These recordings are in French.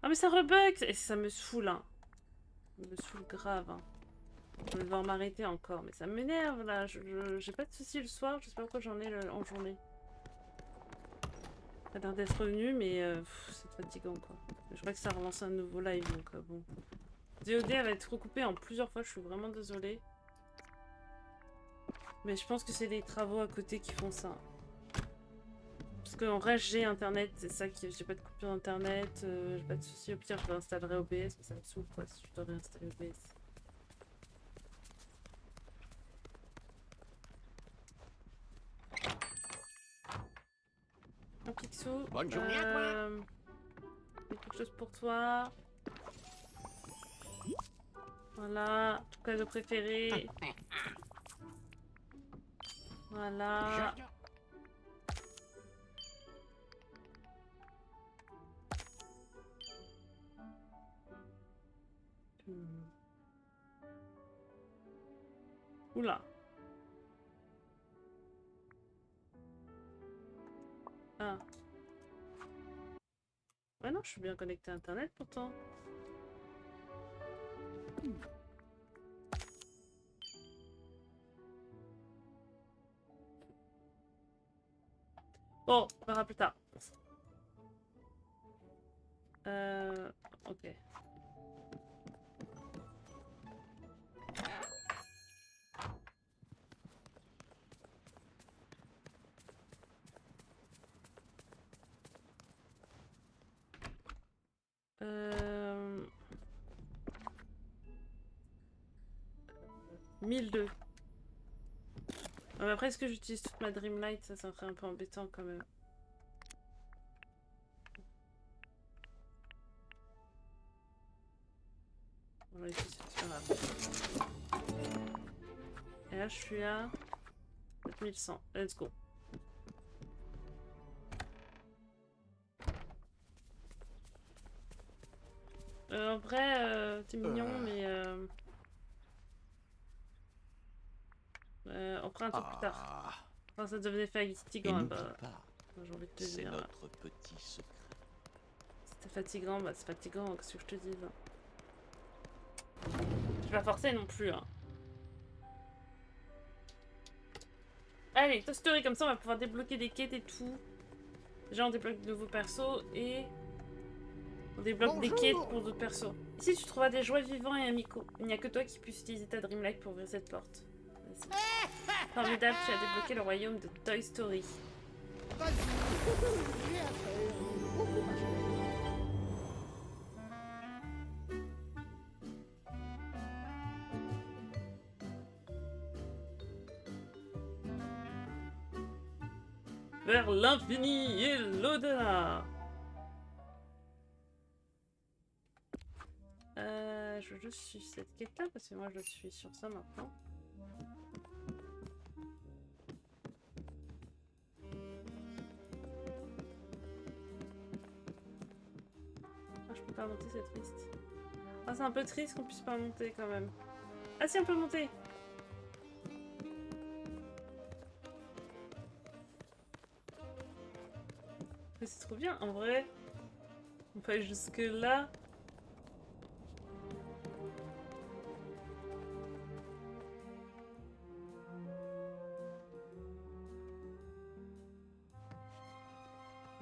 Ah mais ça rebug et ça me saoule, hein. Ça me saoule grave, hein. Je vais devoir m'arrêter encore, mais ça m'énerve là. J'ai pas de soucis le soir, je sais pas pourquoi j'en ai en journée. Ça a l'air d'être revenu, mais c'est fatigant quoi. Je crois que ça relance un nouveau live donc bon. DOD elle va être recoupée en plusieurs fois, je suis vraiment désolée. Mais je pense que c'est les travaux à côté qui font ça. Parce qu'en reste j'ai internet, c'est ça qui. J'ai pas de coupure d'internet, j'ai pas de soucis. Au pire, je réinstallerai OBS, mais ça me saoule quoi si je dois réinstaller OBS. Un Picsou. Bonne journée à toi. Quelque chose pour toi. Voilà, ton cadeau préféré. Voilà. Oula. Ah. Ouais, non, je suis bien connecté à internet pourtant. Bon, on verra plus tard. Ok. Euh... 1002. Après, est-ce que j'utilise toute ma Dreamlight? Ça serait un peu embêtant quand même. On va essayer, c'est pas grave. Et là, je suis à 7100. Let's go. En vrai, t'es mignon, mais on fera un tour plus tard. Enfin, ça devenait fatigant, bah, j'ai envie de te c'est dire. notre petit secret. C'était fatigant, bah c'est fatigant, qu'est-ce que je te dis là. Je vais pas forcer non plus, hein. Allez, Toy Story, comme ça on va pouvoir débloquer des quêtes et tout. Déjà on débloque de nouveaux persos et on débloque des quêtes pour d'autres persos. Ici tu trouveras des jouets vivants et amicaux. Il n'y a que toi qui puisses utiliser ta Dreamlight pour ouvrir cette porte. Formidable, tu as débloqué le royaume de Toy Story. Vers l'infini et l'au-delà. Je veux juste suivre cette quête là parce que moi je suis sur ça maintenant. Ah, je peux pas monter, c'est triste. Ah, c'est un peu triste qu'on puisse pas monter quand même. Ah si, on peut monter. Mais c'est trop bien, en vrai. On peut aller jusque là.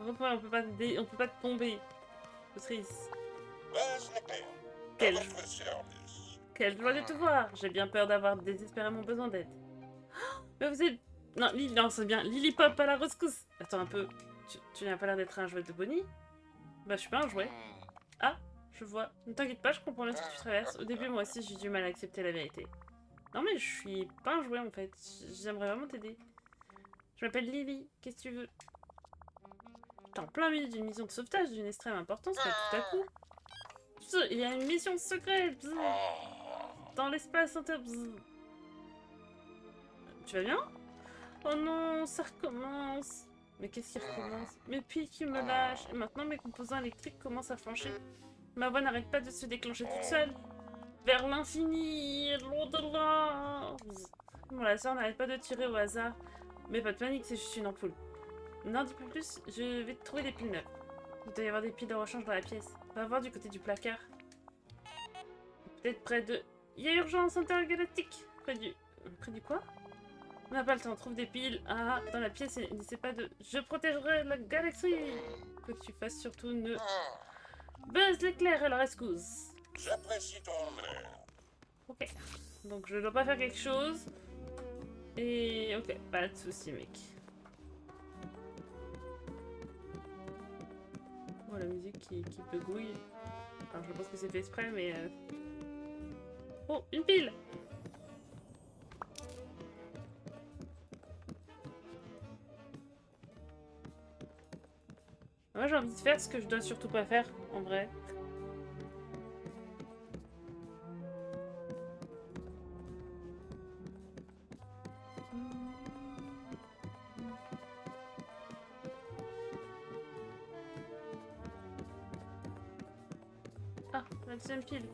On peut pas, on peut pas tomber. C'est triste. Quelle joie de te voir. J'ai bien peur d'avoir désespérément besoin d'aide. Mais vous êtes... Non, Lily, non, c'est bien. Lily Pop à la rescousse. Attends un peu. Tu n'as pas l'air d'être un jouet de Bonnie? Bah, je suis pas un jouet. Ah, je vois. Ne t'inquiète pas, je comprends bien ce que tu traverses. Au début, moi aussi, j'ai du mal à accepter la vérité. Non, mais je suis pas un jouet, en fait. J'aimerais vraiment t'aider. Je m'appelle Lily. Qu'est-ce que tu veux? T'es en plein milieu d'une mission de sauvetage d'une extrême importance, là, tout à coup. Il y a une mission secrète dans l'espace inter... Tu vas bien? Oh non, ça recommence. Mais qu'est-ce qui recommence? Mes pieds qui me lâchent. Et maintenant, mes composants électriques commencent à flancher. Ma voix n'arrête pas de se déclencher toute seule. Vers l'infini, l'au-delà. Mon laser n'arrête pas de tirer au hasard. Mais pas de panique, c'est juste une ampoule. N'en dis pas plus, je vais te trouver des piles neuves. Il doit y avoir des piles de rechange dans la pièce. On va voir du côté du placard. Peut-être près de... Il y a urgence intergalactique. Près du quoi? On n'a pas le temps, on trouve des piles. Ah, dans la pièce, et n'essaie pas de... Je protégerai la galaxie. Quoi que tu fasses, surtout ne... Buzz l'éclair à la rescousse. J'apprécie ton aide. Ok. Donc je dois pas faire quelque chose. Et... Ok, pas de soucis, mec. Oh, la musique qui bégouille. Alors je pense que c'est fait exprès, mais... Oh, une pile! Moi j'ai envie de faire ce que je dois surtout pas faire, en vrai. Ah, la deuxième pile.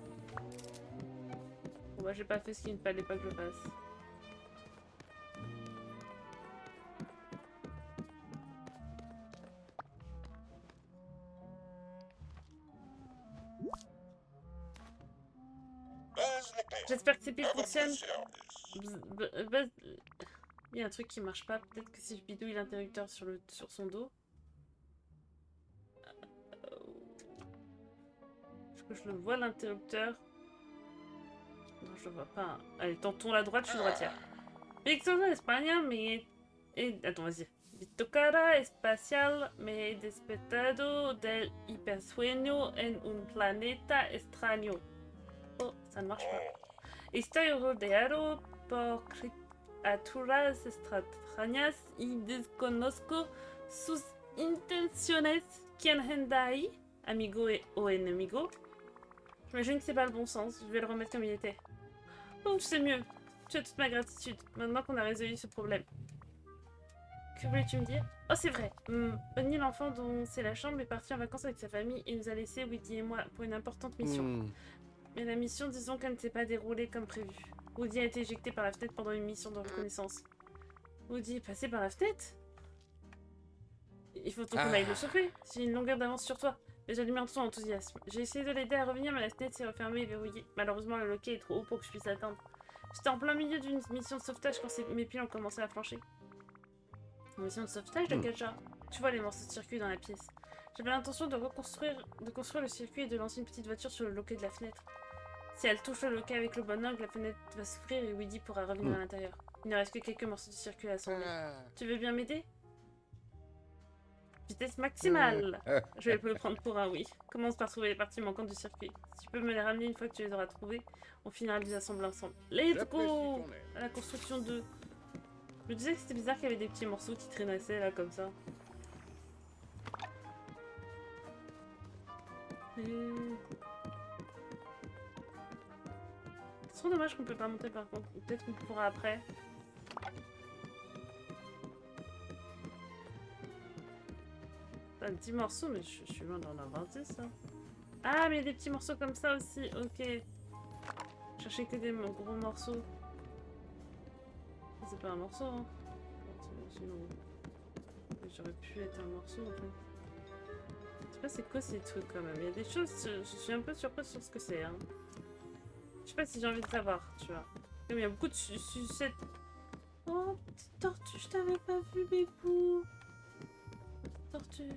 Bon bah j'ai pas fait ce qu'il ne fallait pas que je fasse. Buzz l'éclair. J'espère que ces piles À votre fonctionnent. service. Il y a un truc qui marche pas. Peut-être que si je bidouille l'interrupteur sur son dos. Est-ce que je le vois l'interrupteur? Non, je le vois pas. Allez, tentons la droite, je suis droitière. Victoria España me... Attends, vas-y. Tocará espacial me he despertado del hipersueño en un planeta extraño. Oh, ça ne marche pas. Estoy rodeado por criaturas extrañas y desconozco sus intenciones. ¿Quién anda ahí? Amigo o enemigo? J'imagine que c'est pas le bon sens. Je vais le remettre comme il était. Oh, c'est mieux. Tu as toute ma gratitude. Maintenant qu'on a résolu ce problème. Que voulais-tu me dire? Oh, c'est vrai. Bonnie, l'enfant dont c'est la chambre, est parti en vacances avec sa famille et nous a laissé, Woody et moi, pour une importante mission. Mais la mission, disons qu'elle ne s'est pas déroulée comme prévu. Woody a été éjecté par la fenêtre pendant une mission de reconnaissance. Woody est passé par la fenêtre? Il faut qu'on aille le sauver. J'ai une longueur d'avance sur toi. Mais j'alimente son enthousiasme. J'ai essayé de l'aider à revenir, mais la fenêtre s'est refermée et verrouillée. Malheureusement, le loquet est trop haut pour que je puisse l'atteindre. J'étais en plein milieu d'une mission de sauvetage quand mes piles ont commencé à flancher. Une mission de sauvetage de quel genre? Tu vois les morceaux de circuit dans la pièce. J'avais l'intention de construire le circuit et de lancer une petite voiture sur le loquet de la fenêtre. Si elle touche le loquet avec le bon angle, la fenêtre va s'ouvrir et Woody pourra revenir à l'intérieur. Il ne reste que quelques morceaux de circuit à assembler. Tu veux bien m'aider? Vitesse maximale! Je vais le prendre pour un oui. Commence par trouver les parties manquantes du circuit. Si tu peux me les ramener une fois que tu les auras trouvées, on finira de les assembler ensemble. Let's go! À la construction 2. Je me disais que c'était bizarre qu'il y avait des petits morceaux qui traînassaient là comme ça. C'est trop dommage qu'on peut pas monter par contre. Peut-être qu'on pourra après. T'as 10 morceaux, mais je suis loin d'en avoir 10 hein. Ah, mais il y a des petits morceaux comme ça aussi. Ok. Cherchez que des gros morceaux. C'est pas un morceau, hein. Sinon, j'aurais pu être un morceau en fait. Je sais pas c'est quoi ces trucs quand même. Il y a des choses, je suis un peu surprise sur ce que c'est. Hein. Je sais pas si j'ai envie de savoir, tu vois. Comme il y a beaucoup de sucettes. Oh, petite tortue, je t'avais pas vu, bébou. Tortue.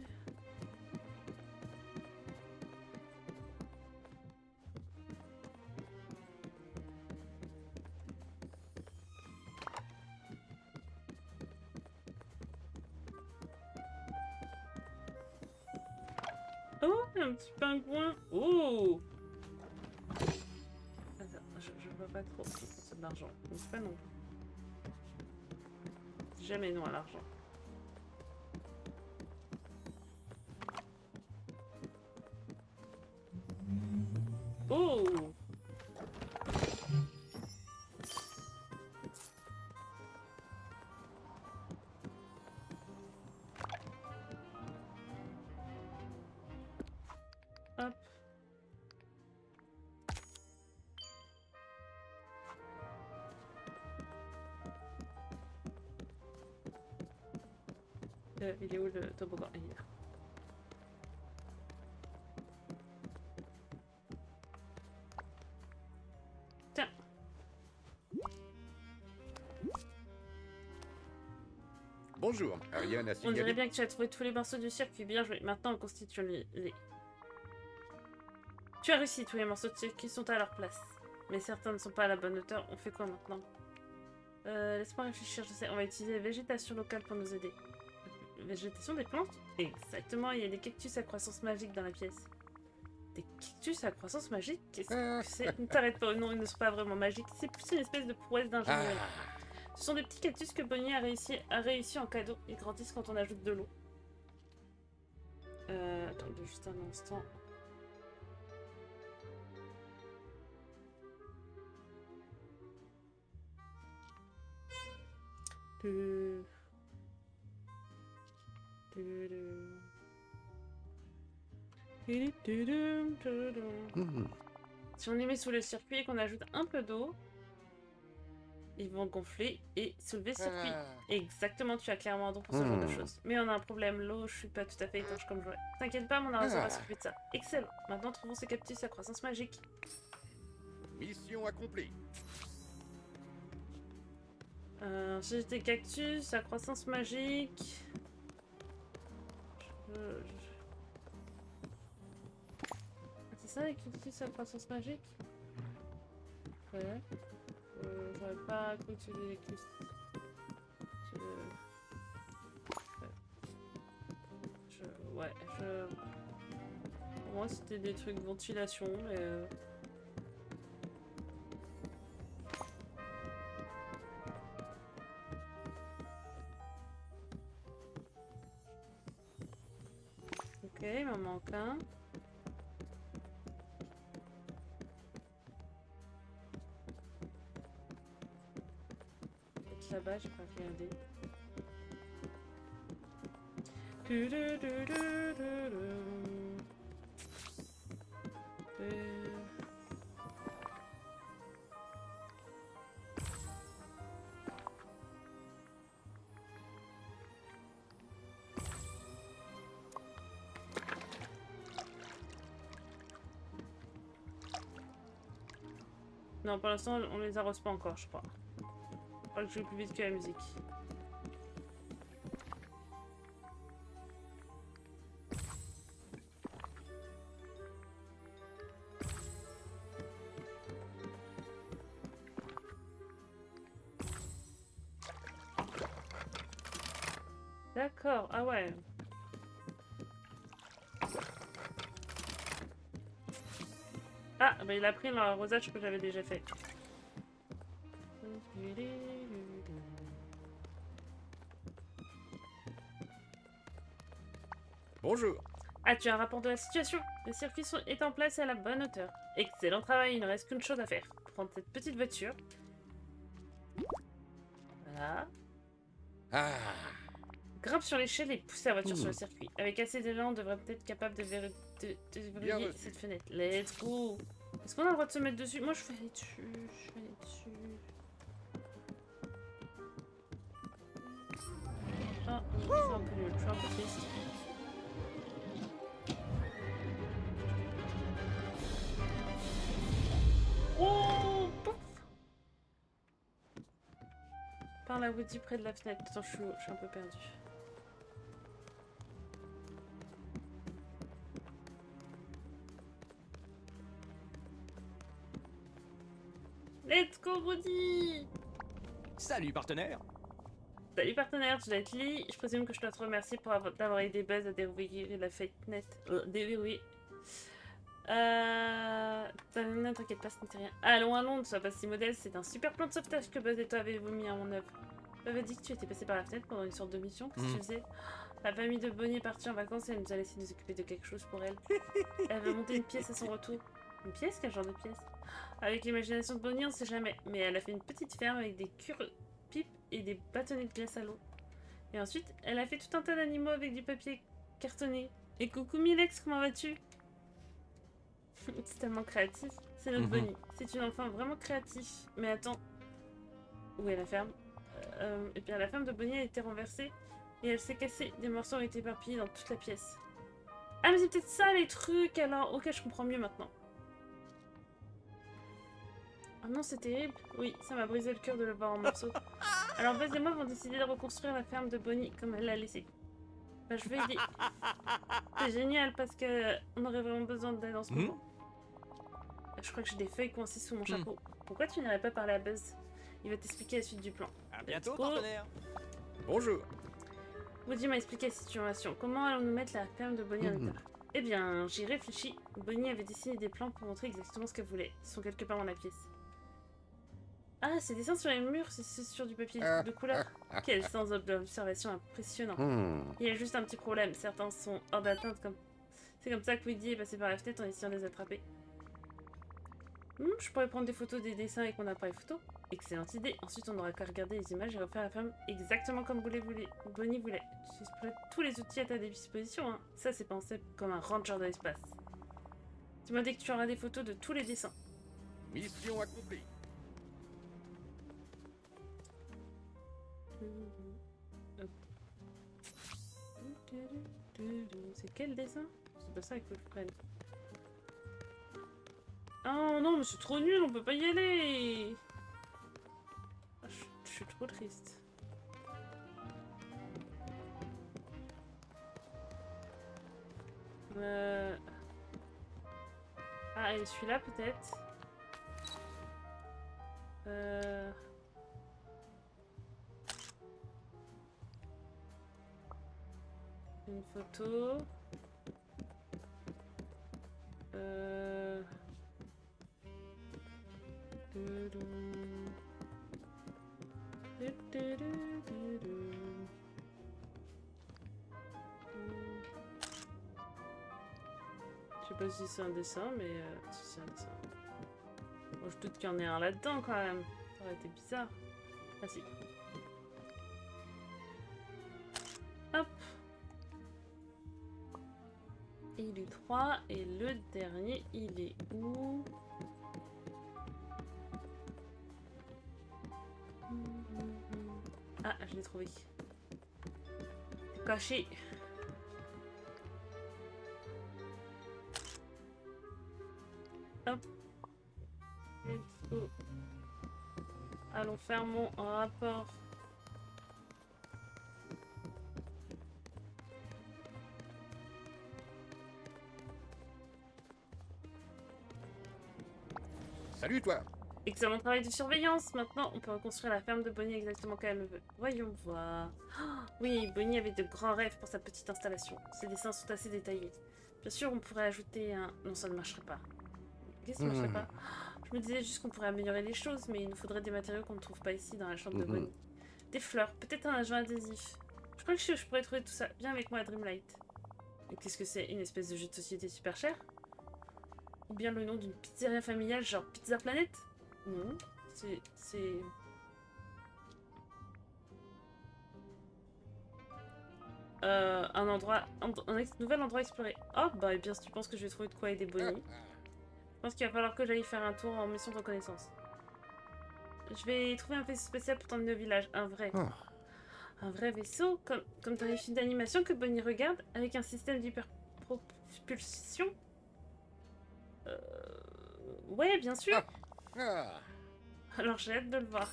Oh, un petit pingouin. Oh! Attends, je vois pas trop. C'est de l'argent. Mais c'est pas non. Jamais non à l'argent. Oh! Hop. Il est où le toboggan? Il est là. Bonjour, rien à On signaler. dirait bien que tu as trouvé tous les morceaux du circuit. Bien joué. Maintenant, on constitue les... Tu as réussi. Tous les morceaux de circuit sont à leur place. Mais certains ne sont pas à la bonne hauteur. On fait quoi maintenant? Laisse-moi réfléchir. Je sais. On va utiliser la végétation locale pour nous aider. Végétation des plantes? Exactement. Il y a des cactus à croissance magique dans la pièce. Des cactus à croissance magique? Qu'est-ce que c'est? Ne t'arrête pas. Non, ils ne sont pas vraiment magiques. C'est plus une espèce de prouesse d'ingénierie. Ce sont des petits cactus que Bonnie a réussi en cadeau. Ils grandissent quand on ajoute de l'eau. Attendez juste un instant. Si on les met sous le circuit et qu'on ajoute un peu d'eau, ils vont gonfler et soulever le circuit. Exactement, tu as clairement un don pour ce genre de choses. Mais on a un problème, l'eau, je suis pas tout à fait étanche comme je voudrais. T'inquiète pas, mon arroseur va s'occuper de ça. Excellent. Maintenant, trouvons ces cactus à croissance magique. Mission accomplie. J'ai des cactus à croissance magique. C'est ça les cactus à croissance magique? Ouais. J'aurais pas cru que c'était des cactus. Ouais, pour moi c'était des trucs de ventilation, mais... Ok, il m'en manque un. Peut-être là-bas, j'ai pas regardé. Non, pour l'instant, on les arrose pas encore, je crois. Je crois que je vais plus vite que la musique. D'accord, ah ouais. Ah, bah il a pris l'arrosage que j'avais déjà fait. Bonjour. Ah, tu as un rapport de la situation. Le circuit est en place et à la bonne hauteur. Excellent travail, il ne reste qu'une chose à faire. Prendre cette petite voiture. Voilà. Grimpe sur l'échelle et pousse la voiture sur le circuit. Avec assez d'élan, on devrait peut-être être capable de verrouiller cette fenêtre. Let's go. Est-ce qu'on a le droit de se mettre dessus? Moi, je vais aller dessus. Je vais aller dessus. Ah, je suis un peu nul. Je suis un peu triste. Oh, pouf. Par la Woody près de la fenêtre. Attends, je suis un peu perdue. Let's go, Woody! Salut partenaire. Salut partenaire, je dois être Lee. Je présume que je dois te remercier pour d'avoir aidé Buzz à déverrouiller la fenêtre. Déverrouiller. T'inquiète pas, ce n'était rien. Allons, allons, ne sois pas si modeste. C'est un super plan de sauvetage que Buzz et toi avez mis en œuvre. Tu m'avais dit que tu étais passé par la fenêtre pendant une sorte de mission. Qu'est-ce que tu faisais? La famille de Bonnie est partie en vacances et elle nous a laissé nous occuper de quelque chose pour elle. Elle va monter une pièce à son retour. Une pièce? Quel genre de pièce? Avec l'imagination de Bonnie, on sait jamais. Mais elle a fait une petite ferme avec des cure-pipes et des bâtonnets de glace à l'eau. Et ensuite, elle a fait tout un tas d'animaux avec du papier cartonné. Et coucou Milex, comment vas-tu? C'est tellement créatif. C'est notre Bonnie. C'est une enfant vraiment créatif. Mais attends. Où est la ferme? Et bien la ferme de Bonnie a été renversée. Et elle s'est cassée. Des morceaux ont été éparpillés dans toute la pièce. Ah mais c'est peut-être ça les trucs alors. Ok, je comprends mieux maintenant. Ah non, c'est terrible. Oui, ça m'a brisé le cœur de le voir en morceaux. Alors Buzz et moi avons décidé de reconstruire la ferme de Bonnie comme elle l'a laissée. Bah, je vais aider. C'est génial parce que on aurait vraiment besoin d'aide en ce moment. Je crois que j'ai des feuilles coincées sous mon chapeau. Pourquoi tu n'irais pas parler à Buzz? Il va t'expliquer la suite du plan. À bientôt, Let's go. partenaire. Bonjour. Woody m'a expliqué la situation. Comment allons-nous mettre la ferme de Bonnie en état? Eh bien, j'y réfléchis. Bonnie avait dessiné des plans pour montrer exactement ce qu'elle voulait. Ils sont quelque part dans la pièce. Ah, ces dessins sur les murs, c'est sur du papier de couleur. Quel sens d'observation impressionnant. Il y a juste un petit problème. Certains sont hors d'atteinte comme... C'est comme ça que Woody est passé par la fenêtre en essayant de les attraper. Je pourrais prendre des photos des dessins avec mon appareil photo. Excellente idée. Ensuite, on n'aura qu'à regarder les images et refaire la ferme exactement comme Bonnie voulait. Tu exploites tous les outils à ta disposition. Hein. Ça, c'est pensé comme un ranger de l'espace. Dis-moi dès que tu auras des photos de tous les dessins. Mission accomplie. C'est quel dessin? C'est pas ça qu'il faut que je prenne. Oh non, mais c'est trop nul, on peut pas y aller. Ah, je suis trop triste. Ah, et celui-là peut-être. Une photo. Je sais pas si c'est un dessin, mais si c'est un dessin. Bon, je doute qu'il y en ait un là-dedans quand même. Ça aurait été bizarre. Ah si. Hop. Et il est 3. Et le dernier, il est où? Ah, je l'ai trouvé. C'est caché. Hop. Let's go. Allons faire mon rapport. Salut toi. Excellent travail de surveillance. Maintenant, on peut reconstruire la ferme de Bonnie exactement comme elle le veut. Voyons voir. Oh, oui, Bonnie avait de grands rêves pour sa petite installation. Ses dessins sont assez détaillés. Bien sûr, on pourrait ajouter un... Non, ça ne marcherait pas. Qu'est-ce qui ne marcherait pas? Je me disais juste qu'on pourrait améliorer les choses, mais il nous faudrait des matériaux qu'on ne trouve pas ici dans la chambre de Bonnie. Des fleurs, peut-être un agent adhésif. Je crois que je pourrais trouver tout ça. Viens avec moi à Dreamlight. Qu'est-ce que c'est? Une espèce de jeu de société super cher? Ou bien le nom d'une pizzeria familiale genre Pizza Planet? Non, c'est... un endroit... nouvel endroit exploré. Oh, bah, et bien, si tu penses que je vais trouver de quoi aider Bonnie. Je pense qu'il va falloir que j'aille faire un tour en mission de reconnaissance. Je vais trouver un vaisseau spécial pour t'emmener au village. Un vrai. Un vrai vaisseau, comme dans les films d'animation que Bonnie regarde, avec un système d'hyperpropulsion. Ouais, bien sûr. Alors j'ai hâte de le voir.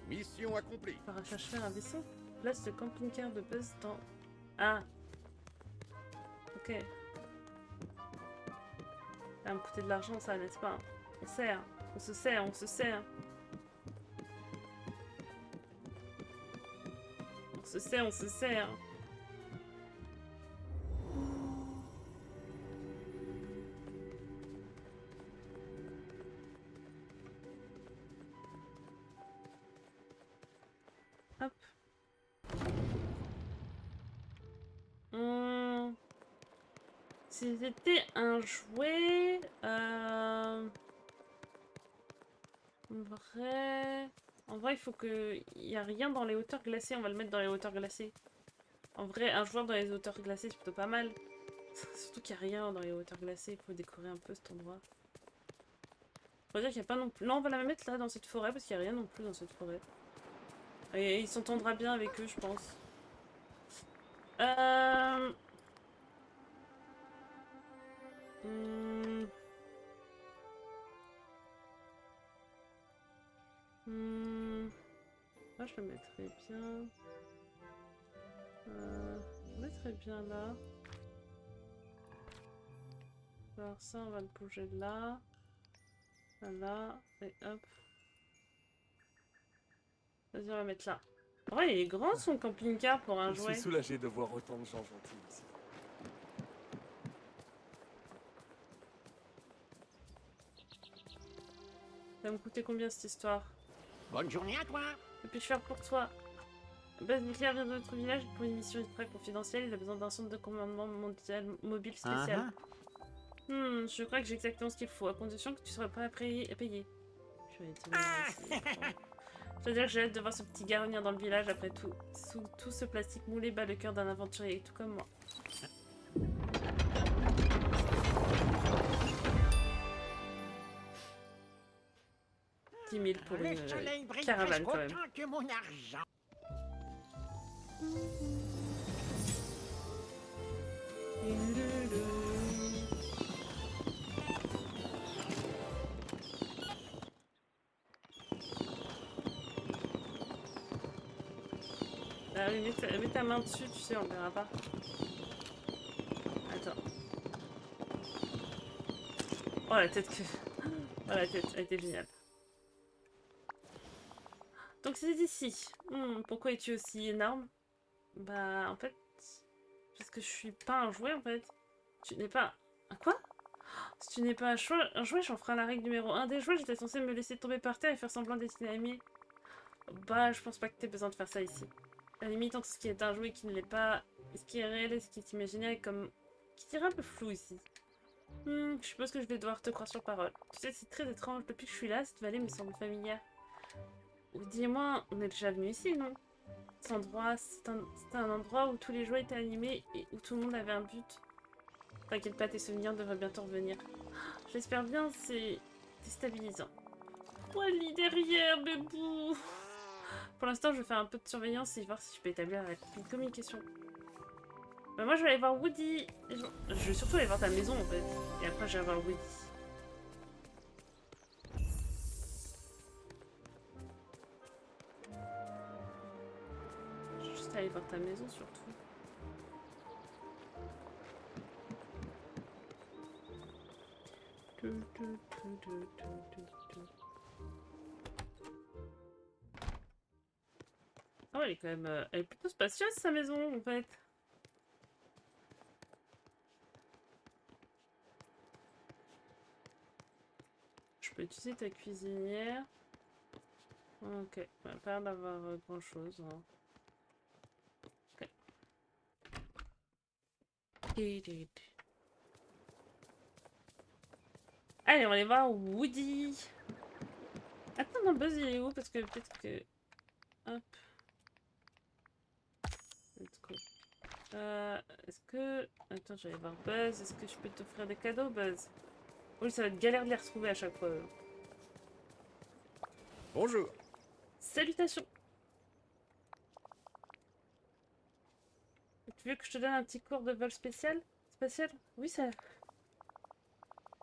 Mission accomplie. On va chercher un vaisseau. Place le camping-car de Buzz dans... Ah. Ok. Ça va me coûter de l'argent, ça, n'est-ce pas? On sert. On se sert, on se sert. On se sert, on se sert. Hop. Si c'était un jouet... En vrai, il faut que... Il n'y a rien dans les hauteurs glacées, on va le mettre dans les hauteurs glacées. En vrai, un joueur dans les hauteurs glacées, c'est plutôt pas mal. Surtout qu'il n'y a rien dans les hauteurs glacées, il faut décorer un peu cet endroit. On va dire qu'il n'y a pas non plus... Non, on va la mettre là, dans cette forêt, parce qu'il n'y a rien non plus dans cette forêt. Et il s'entendra bien avec eux, je pense. Ouais, Moi, je le mettrais bien... je le mettrais bien là. Alors ça, on va le bouger là. Là. Et hop. Vas-y, on va mettre là. Ouais, il est grand son camping-car pour un Je jouet. suis soulagé de voir autant de gens gentils ici. Ça va me coûter combien cette histoire? Bonne journée à toi. Que puis-je faire pour toi? Buzz Nucléaire vient de notre village pour une mission ultra confidentielle. Il a besoin d'un centre de commandement mondial mobile spécial. Je crois que j'ai exactement ce qu'il faut, à condition que tu seras prêt à payer. Je vais être je veux dire que j'ai hâte de voir ce petit gars revenir dans le village après tout. Sous tout ce plastique moulé bat le cœur d'un aventurier, tout comme moi. 10 000 pour Le une soleil brille caravane presque quand même. autant que mon argent. Ah oui, mets ta main dessus, tu sais, on le verra pas. Attends. Oh la tête que... Oh la tête, elle était géniale. Donc c'est ici. Pourquoi es-tu aussi énorme? Bah en fait... Parce que je suis pas un jouet en fait. Tu n'es pas... Un quoi? Si tu n'es pas un jouet, j'en ferai la règle numéro 1 des jouets. J'étais censé me laisser tomber par terre et faire semblant d'être inanimé. Bah je pense pas que t'aies besoin de faire ça ici. À la limite entre ce qui est un jouet qui ne l'est pas, et ce qui est réel et ce qui est imaginaire est comme... qui dirait un peu flou ici. Je suppose que je vais devoir te croire sur parole. Tu sais, c'est très étrange. Depuis que je suis là, cette vallée me semble familière. Dis-moi, on est déjà venu ici, non? Cet endroit, c'est un endroit où tous les jouets étaient animés et où tout le monde avait un but. T'inquiète pas, tes souvenirs devraient bientôt revenir. J'espère bien, c'est déstabilisant. Wally derrière, bébou! Pour l'instant, je vais faire un peu de surveillance et voir si je peux établir une communication. Bah moi, je vais aller voir Woody. Je vais surtout aller voir ta maison, en fait. Et après, je vais voir Woody. Je vais juste aller voir ta maison, surtout. Oh, elle est quand même... elle est plutôt spacieuse, sa maison, en fait. Je peux utiliser ta cuisinière. Ok, on n'a pas l'air d'avoir grand-chose. Hein. Ok. Allez, on va aller voir Woody. Attends, non, Buzz, il est où? Parce que peut-être que... Hop. Let's go. Est-ce que... Attends, je vais aller voir Buzz. Est-ce que je peux t'offrir des cadeaux, Buzz? Oui, ça va être galère de les retrouver à chaque fois. Bonjour. Salutations. Tu veux que je te donne un petit cours de vol spécial? Spatial? Oui, ça...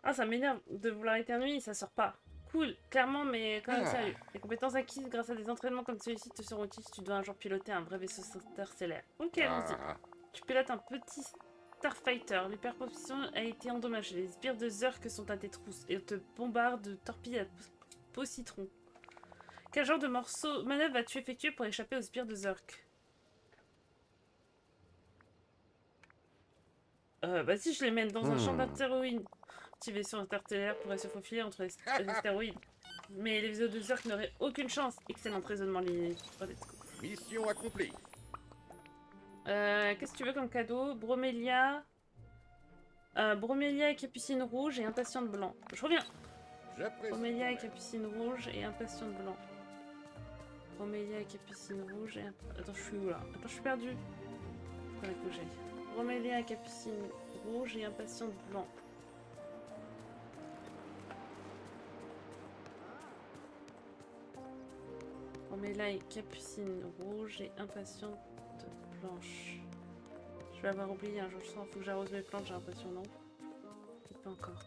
Ah, ça m'énerve de vouloir éternuer, ça sort pas. Cool, clairement, mais quand même sérieux. Les compétences acquises grâce à des entraînements comme celui-ci te seront utiles si tu dois un jour piloter un vrai vaisseau interstellaire. Ok, allons-y. Tu pilotes un petit Starfighter. L'hyperpropulsion a été endommagée. Les sbires de Zurk sont à tes trousses et te bombardent de torpilles à peau citron. Quel genre de manœuvre vas-tu effectuer pour échapper aux sbires de Zurk? Bah si je les mène dans un champ d'astéroïdes. Petit vaisseau interstellaire pourrait se faufiler entre les astéroïdes. Mais les vaisseaux de Zurk n'auraient aucune chance. Excellent raisonnement, les... Oh, let's go. Mission accomplie. Qu'est-ce que tu veux comme cadeau? Bromélia. Bromélia et capucine rouge et impatiente blanc. Je reviens. J'apprécie. Bromélia et capucine rouge et impatiente blanc. Bromélia et capucine rouge et... Attends, je suis où là? Attends, je suis perdue. Voilà que j'ai. Bromélia et capucine rouge et impatiente blanc. Bromélia et capucine rouge et impatiente blanche. Je vais avoir oublié un jour, je sens, faut que j'arrose mes plantes, j'ai l'impression, non? Peut-être pas encore.